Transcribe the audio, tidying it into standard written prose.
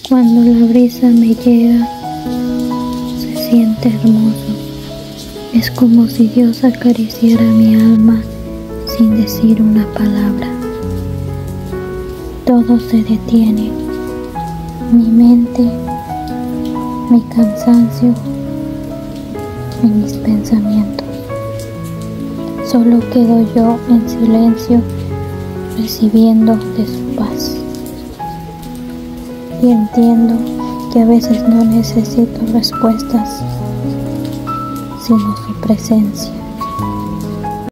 Cuando la brisa me llega, se siente hermoso. Es como si Dios acariciara mi alma sin decir una palabra. Todo se detiene. Mi mente, mi cansancio y mis pensamientos. Solo quedo yo en silencio, recibiendo de su paz. Y entiendo que a veces no necesito respuestas, sino su presencia.